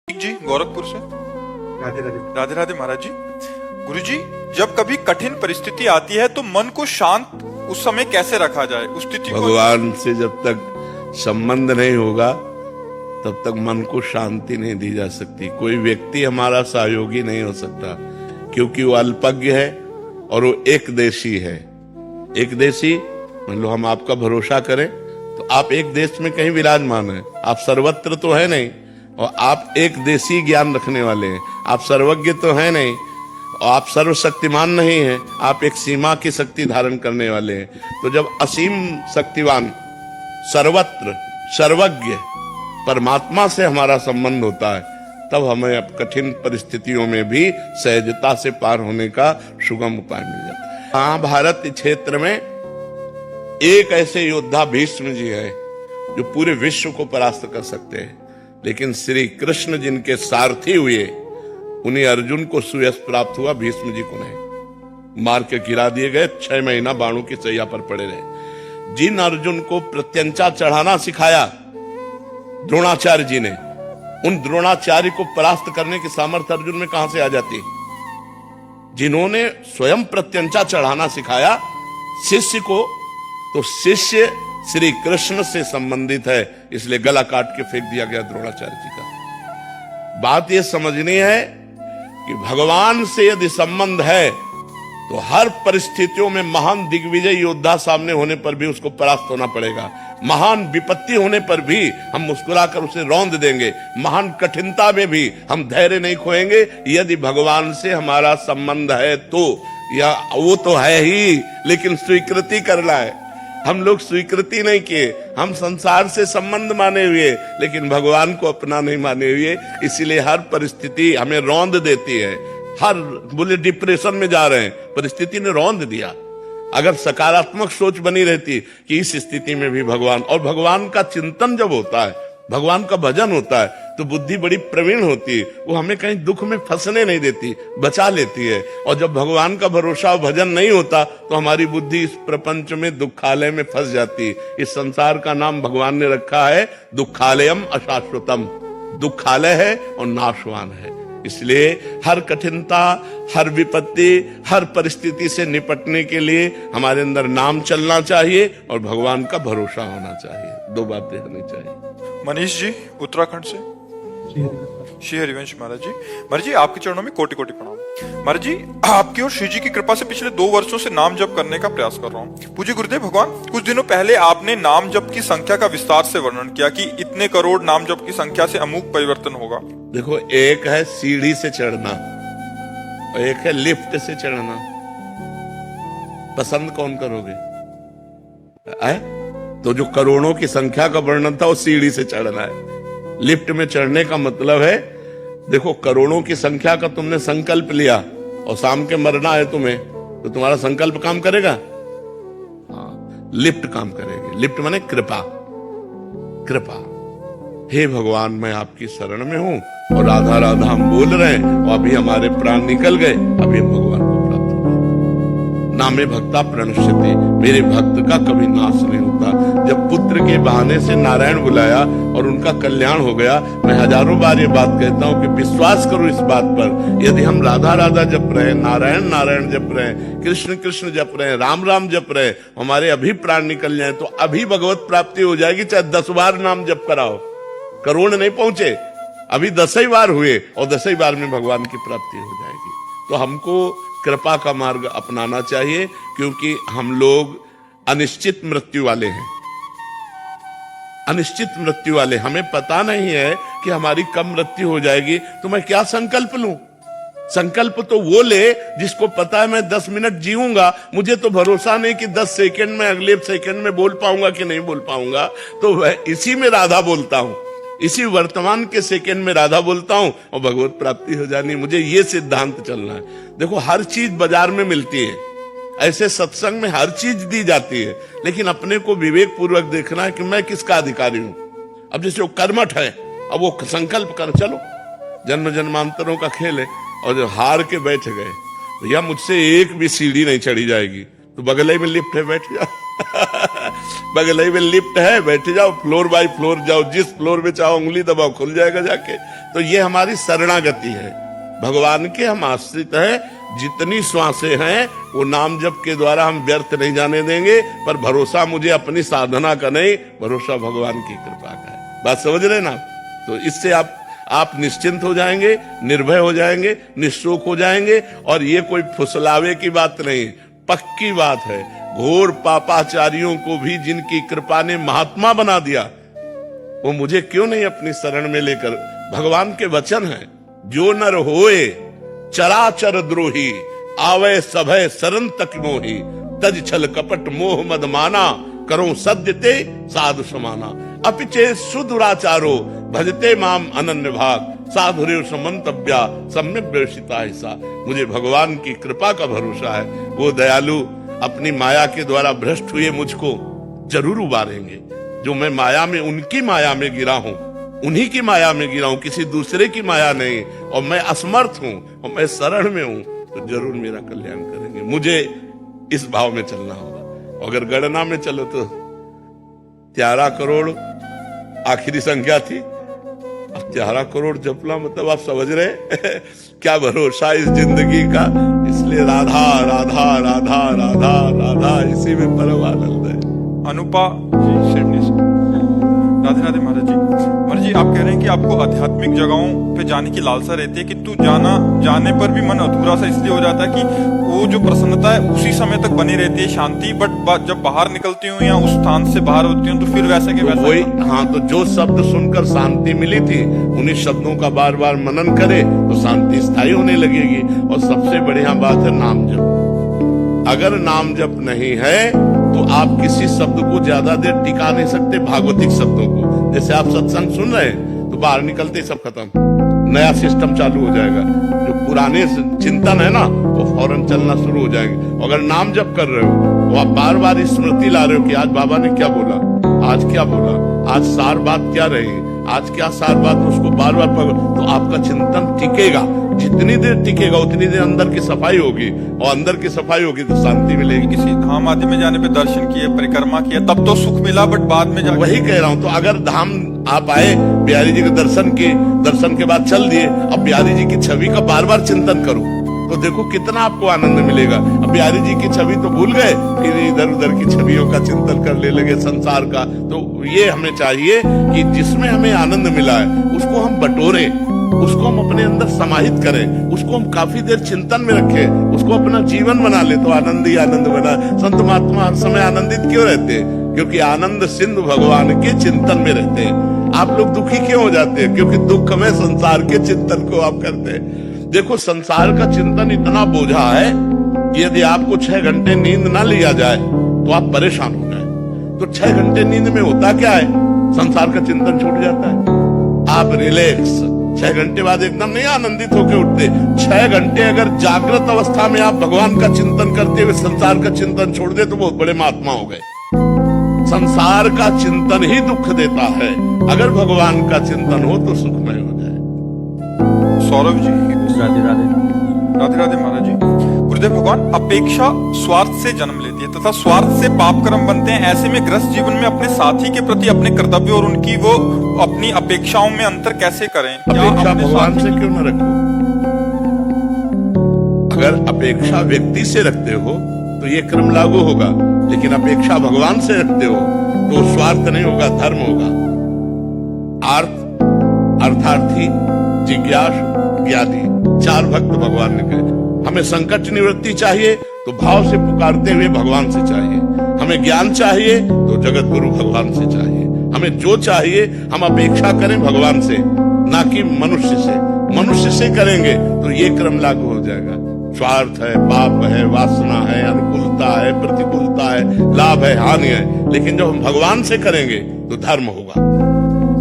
जी गोरखपुर से। राधे राधे। राधे राधे महाराज जी। गुरुजी, जब कभी कठिन परिस्थिति आती है तो मन को शांत उस समय कैसे रखा जाए? उस स्थिति को भगवान से जब तक संबंध नहीं होगा तब तक मन को शांति नहीं दी जा सकती। कोई व्यक्ति हमारा सहयोगी नहीं हो सकता, क्योंकि वो अल्पज्ञ है और वो एक देशी है। एक देशी मान लो हम आपका भरोसा करें तो आप एक देश में कहीं विराजमान है, आप सर्वत्र तो है नहीं, और आप एक देशी ज्ञान रखने वाले हैं। आप सर्वज्ञ तो है नहीं और आप सर्वशक्तिमान नहीं हैं, आप एक सीमा की शक्ति धारण करने वाले हैं। तो जब असीम शक्तिवान सर्वत्र सर्वज्ञ परमात्मा से हमारा संबंध होता है, तब हमें अब कठिन परिस्थितियों में भी सहजता से पार होने का सुगम उपाय मिल जाता है। महाभारत क्षेत्र में एक ऐसे योद्धा भीष्म जी है जो पूरे विश्व को परास्त कर सकते हैं, लेकिन श्री कृष्ण जिनके सारथी हुए उन्हें अर्जुन को सुयश प्राप्त हुआ, भीष्म जी को नहीं। मार के गिरा दिए गए, 6 महीना बाणों की सैया पर पड़े रहे। जिन अर्जुन को प्रत्यंचा चढ़ाना सिखाया द्रोणाचार्य जी ने, उन द्रोणाचार्य को परास्त करने की सामर्थ्य अर्जुन में कहां से आ जाती? जिन्होंने स्वयं प्रत्यंचा चढ़ाना सिखाया शिष्य को, तो शिष्य श्री कृष्ण से संबंधित है, इसलिए गला काट के फेंक दिया गया द्रोणाचार्य जी का। बात यह समझनी है कि भगवान से यदि संबंध है तो हर परिस्थितियों में महान दिग्विजय योद्धा सामने होने पर भी उसको परास्त होना पड़ेगा। महान विपत्ति होने पर भी हम मुस्कुराकर उसे रौंद देंगे। महान कठिनता में भी हम धैर्य नहीं खोएंगे, यदि भगवान से हमारा संबंध है तो। या वो तो है ही, लेकिन स्वीकृति करना है। हम लोग स्वीकृति नहीं किए, हम संसार से संबंध माने हुए, लेकिन भगवान को अपना नहीं माने हुए। इसीलिए हर परिस्थिति हमें रौंद देती है। हर बोले डिप्रेशन में जा रहे हैं, परिस्थिति ने रौंद दिया। अगर सकारात्मक सोच बनी रहती कि इस स्थिति में भी भगवान, और भगवान का चिंतन जब होता है, भगवान का भजन होता है, तो बुद्धि बड़ी प्रवीण होती है। वो हमें कहीं दुख में फंसने नहीं देती, बचा लेती है। और जब भगवान का भरोसा और भजन नहीं होता तो हमारी बुद्धि इस प्रपंच में दुखालय में फंस जाती है। इस संसार का नाम भगवान ने रखा है दुखालयम अशाश्वतम। दुखालय है और नाशवान है। इसलिए हर कठिनता, हर विपत्ति, हर परिस्थिति से निपटने के लिए हमारे अंदर नाम चलना चाहिए और भगवान का भरोसा होना चाहिए। 2 बातें होनी चाहिए। मनीष जी उत्तराखंड से। श्री हरिवंश महाराज जी। महाराज जी, आपके चरणों में कोटि कोटि प्रणाम। महाराज जी, आपकी और श्री जी की कृपा से पिछले 2 वर्षों से नाम जप करने का प्रयास कर रहा हूँ। पूज्य गुरुदेव भगवान, कुछ दिनों पहले आपने नाम जप की संख्या का विस्तार से वर्णन किया कि इतने करोड़ नाम जप की संख्या से अमूक परिवर्तन होगा। देखो, एक है सीढ़ी से चढ़ना और एक है लिफ्ट से चढ़ना। पसंद कौन करोगे? तो जो करोड़ों की संख्या का वर्णन था वो सीढ़ी से चढ़ना है। लिफ्ट में चढ़ने का मतलब है, देखो करोड़ों की संख्या का तुमने संकल्प लिया और शाम के मरना है तुम्हें, तो तुम्हारा संकल्प काम करेगा? हाँ, लिफ्ट काम करेगी। लिफ्ट माने कृपा। कृपा, हे भगवान मैं आपकी शरण में हूं, और राधा राधा हम बोल रहे हैं और अभी हमारे प्राण निकल गए, अभी हम भगवान को प्राप्त हो गए। नामे भक्ता प्रणश्यते, मेरे भक्त का कभी नाश नहीं होता। जब पुत्र के बहाने से नारायण बुलाया और उनका कल्याण हो गया, मैं हजारों बार ये बात कहता हूं कि विश्वास करो इस बात पर। यदि हम राधा राधा जप रहे हैं, नारायण नारायण जप रहे हैं, कृष्ण कृष्ण जप रहे हैं, राम राम जप रहे हैं, हमारे अभी प्राण निकल जाए तो अभी भगवत प्राप्ति हो जाएगी। चाहे 10 बार नाम जप कराओ, करोड़ नहीं पहुंचे, अभी 10 ही बार हुए और 10 ही बार में भगवान की प्राप्ति हो जाएगी। तो हमको कृपा का मार्ग अपनाना चाहिए, क्योंकि हम लोग अनिश्चित मृत्यु वाले हैं। अनिश्चित मृत्यु वाले, हमें पता नहीं है कि हमारी कब मृत्यु हो जाएगी, तो मैं क्या संकल्प लूं? संकल्प तो वो ले जिसको पता है मैं 10 मिनट जीऊंगा, मुझे तो भरोसा नहीं कि 10 सेकंड में, अगले सेकंड में बोल पाऊंगा कि नहीं बोल पाऊंगा, तो वह इसी में राधा बोलता हूं, इसी वर्तमान के सेकंड में राधा बोलता हूं और भगवत प्राप्ति हो जानी। मुझे ये सिद्धांत चलना है। देखो, हर चीज बाजार में मिलती है, ऐसे सत्संग में हर चीज दी जाती है, लेकिन अपने को विवेक पूर्वक देखना है कि मैं किसका अधिकारी हूं। अब जैसे वो कर्मठ है, अब वो संकल्प कर, चलो जन्म जन्मांतरों का खेल है, और जो हार के बैठ गए, भैया मुझसे एक भी सीढ़ी नहीं चढ़ी जाएगी, तो बगल ही में लिफ्ट है, बैठ जाओ। बगल ही में लिफ्ट है, बैठ जाओ, फ्लोर बाय फ्लोर जाओ, जिस फ्लोर में चाहो उंगली दबाओ खुल जाएगा जाके। तो ये हमारी शरणागति है। भगवान के हम आश्रित हैं, जितनी श्वासें हैं वो नाम जप के द्वारा हम व्यर्थ नहीं जाने देंगे। पर भरोसा मुझे अपनी साधना का नहीं, भरोसा भगवान की कृपा का है। बात समझ रहे ना? तो इससे आप निश्चिंत हो जाएंगे, निर्भय हो जाएंगे, निश्चोक हो जाएंगे। और ये कोई फुसलावे की बात नहीं, पक्की बात है। घोर पापाचारियों को भी जिनकी कृपा ने महात्मा बना दिया, वो मुझे क्यों नहीं अपनी शरण में लेकर? भगवान के वचन है, जो नर होए चराचर द्रोही, आवे सभय शरण तक मोही, तज छल कपट मोह मद माना, करो सद्य ते साधु समाना, अपिचे सुदुराचारो भजते माम अनन्य भाग, साधुरेव समंतव्या सम्यक व्यवसिता ऐसा। मुझे भगवान की कृपा का भरोसा है। वो दयालु अपनी माया के द्वारा भ्रष्ट हुए मुझको जरूर उबारेंगे। जो मैं माया में, उनकी माया में गिरा हूं, उन्हीं की माया में गिरा हूं, किसी दूसरे की माया नहीं। और मैं असमर्थ हूं और मैं शरण में हूं, तो जरूर मेरा कल्याण करेंगे। मुझे इस भाव में चलना होगा। अगर गणना में चलो तो 13 करोड़ आखिरी संख्या थी। अब 13 करोड़ जपना मतलब आप समझ रहे क्या भरोसा इस जिंदगी का। इसलिए राधा राधा राधा राधा राधा, इसी में परम आनंद है। अनुपा जी सिडनी से। राधे राधे महाराज जी। महाराज जी, आप कह रहे हैं कि आपको आध्यात्मिक जगहों पे जाने की लालसा रहती है, किंतु जाने पर भी मन अधूरा सा इसलिए हो जाता है कि वो जो प्रसन्नता है उसी समय तक बनी रहती है, शांति। बट जब बाहर निकलती हूँ या उस स्थान से बाहर होती हूँ तो फिर वैसे के वैसे वही। हाँ, तो जो शब्द सुनकर शांति मिली थी, उन्हीं शब्दों का बार बार मनन करे तो शांति स्थायी होने लगेगी। और सबसे बढ़िया बात है नाम जप। अगर नाम जप नहीं है तो आप किसी शब्द को ज्यादा देर टिका नहीं सकते। भागवतिक शब्दों को, जैसे आप सत्संग सुन रहे हैं तो बाहर निकलते सब खत्म, नया सिस्टम चालू हो जाएगा। जो पुराने चिंतन है ना, वो फौरन चलना शुरू हो जाएंगे। अगर नाम जप कर रहे हो तो आप बार बार स्मृति ला रहे हो कि आज बाबा ने क्या बोला, आज क्या बोला, आज सार बात क्या रही, आज क्या सार बात, उसको बार बार पढ़ो तो आपका चिंतन टिकेगा। जितनी देर टिकेगा उतनी देर अंदर की सफाई होगी, और अंदर की सफाई होगी तो शांति मिलेगी। किसी धाम आदि में जाने पे दर्शन किए, परिक्रमा किया, तब तो सुख मिला, बट बाद में जाके वही कह रहा हूँ। तो अगर धाम आप आए, बिहारी जी के दर्शन किए, दर्शन के बाद चल दिए, अब बिहारी जी की छवि का बार बार चिंतन करो तो देखो कितना आपको आनंद मिलेगा। अब बिहारी जी की छवि तो भूल गए, फिर इधर उधर की छवियों का चिंतन करने लगे, संसार का। तो ये हमें चाहिए कि जिसमें हमें आनंद मिला है उसको हम बटोरे, उसको हम अपने अंदर समाहित करें, उसको हम काफी देर चिंतन में रखें, उसको अपना जीवन बना ले तो आनंद ही आनंद बना। संत महात्मा हर समय आनंदित क्यों रहते हैं? क्योंकि आनंद सिंधु भगवान के चिंतन में रहते हैं। आप लोग दुखी क्यों हो जाते हैं? क्योंकि दुख में संसार के चिंतन को आप करते हैं। देखो, संसार का चिंतन इतना बोझा है कि यदि आपको 6 घंटे नींद ना लिया जाए तो आप परेशान हो जाए। तो 6 घंटे नींद में होता क्या है? संसार का चिंतन छूट जाता है। आप रिलैक्स 6 घंटे बाद एकदम नहीं आनंदित होकर उठते। 6 घंटे अगर जागृत अवस्था में आप भगवान का चिंतन करते हुए संसार का चिंतन छोड़ दे तो बहुत बड़े महात्मा हो गए। संसार का चिंतन ही दुख देता है, अगर भगवान का चिंतन हो तो सुखमय हो जाए। सौरभ जी। राधे राधे। राधे राधे महाराज जी। गुरुदेव भगवान, अपेक्षा स्वार्थ से जन्म लेती है तथा स्वार्थ से पाप कर्म बनते हैं। ऐसे में ग्रस्त जीवन में अपने साथी के प्रति अपने कर्तव्य और उनकी वो अपनी अपेक्षाओं में अंतर कैसे करें? अपेक्षा भगवान से क्यों न रखो? अगर अपेक्षा व्यक्ति से रखते हो तो ये क्रम लागू होगा, लेकिन अपेक्षा भगवान से रखते हो तो स्वार्थ नहीं होगा, धर्म होगा। अर्थार्थी, जिज्ञासु, ज्ञानी, 4 भक्त भगवान ने कहे। हमें संकट निवृत्ति चाहिए तो भाव से पुकारते हुए भगवान से चाहिए। हमें ज्ञान चाहिए तो जगत गुरु भगवान से चाहिए। हमें जो चाहिए हम अपेक्षा करें भगवान से, ना कि मनुष्य से। मनुष्य से करेंगे तो ये क्रम लागू हो जाएगा। स्वार्थ है, पाप है, वासना है, अनुकूलता है, प्रतिकूलता है, लाभ है, हानि है। लेकिन जब हम भगवान से करेंगे तो धर्म होगा,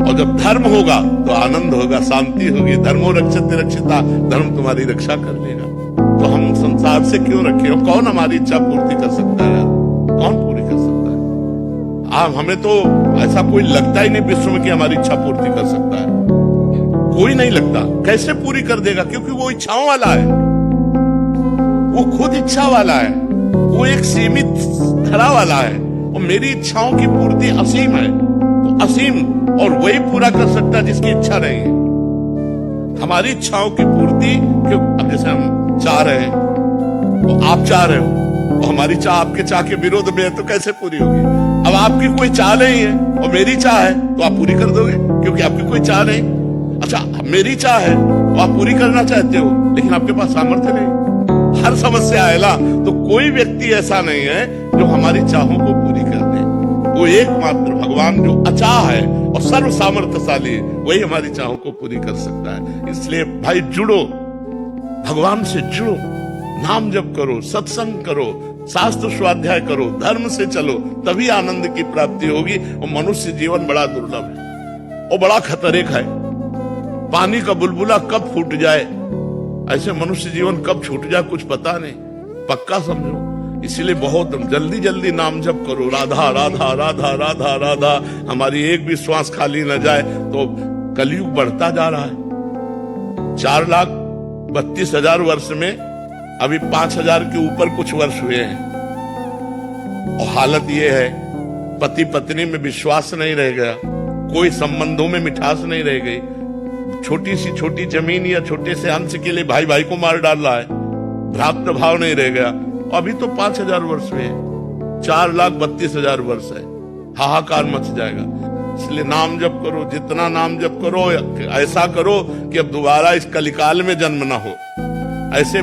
और जब धर्म होगा तो आनंद होगा, शांति होगी। धर्मो रक्षते रक्षिता, धर्म तुम्हारी रक्षा कर लेगा। तो हम संसार से क्यों रखें? और कौन हमारी इच्छा पूर्ति कर सकता है? कौन पूरी कर सकता है? हमें तो ऐसा कोई लगता ही नहीं विश्व में कि हमारी इच्छा पूर्ति कर सकता है। कोई नहीं लगता। कैसे पूरी कर देगा? क्योंकि वो इच्छाओं वाला है, वो खुद इच्छा वाला है, वो एक सीमित धरा वाला है। और मेरी इच्छाओं की पूर्ति असीम है, तो असीम और वही पूरा कर सकता है जिसकी इच्छा नहीं है। हमारी इच्छाओं की पूर्ति, क्यों अब जैसे हम चाह रहे हैं तो आप चाह रहे हो और हमारी चाह आपके चाह के विरोध में है तो कैसे पूरी होगी? अब आपकी कोई चाह नहीं है और मेरी चाह है तो आप पूरी कर दोगे, क्योंकि आपकी कोई चाह नहीं। अच्छा, मेरी चाह है तो आप पूरी करना चाहते हो, लेकिन आपके पास सामर्थ्य नहीं। हर समस्या है ना, तो कोई व्यक्ति ऐसा नहीं है जो हमारी चाहों को पूरी कर दे। वो एकमात्र भगवान जो अचाह है और सर्व सामर्थ्यशाली है, वही हमारी चाहों को पूरी कर सकता है। इसलिए भाई जुड़ो, भगवान से जुड़ो, नाम जप करो, सत्संग करो, शास्त्र स्वाध्याय करो, धर्म से चलो, तभी आनंद की प्राप्ति होगी। और मनुष्य जीवन बड़ा दुर्लभ है और बड़ा खतरे का है। पानी का बुलबुला कब फूट जाए, ऐसे मनुष्य जीवन कब छूट जाए कुछ पता नहीं, पक्का समझो। इसलिए बहुत जल्दी जल्दी नाम जप करो, राधा राधा राधा राधा राधा। हमारी एक भी श्वास खाली न जाए। तो कलयुग बढ़ता जा रहा है। 4,32,000 वर्ष में अभी 5,000 के ऊपर कुछ वर्ष हुए हैं और हालत ये है, पति पत्नी में विश्वास नहीं रह गया, कोई संबंधों में मिठास नहीं रह गई। छोटी सी छोटी जमीन या छोटे से अंश के लिए भाई भाई को मार डाल रहा है, भ्रातृ भाव नहीं रह गया। अभी तो 5,000 वर्ष हुए, 4,32,000 वर्ष है, हाहाकार मच जाएगा। इसलिए नाम जप करो, जितना नाम जप करो, ऐसा करो कि अब दोबारा इस कलिकाल में जन्म ना हो। ऐसे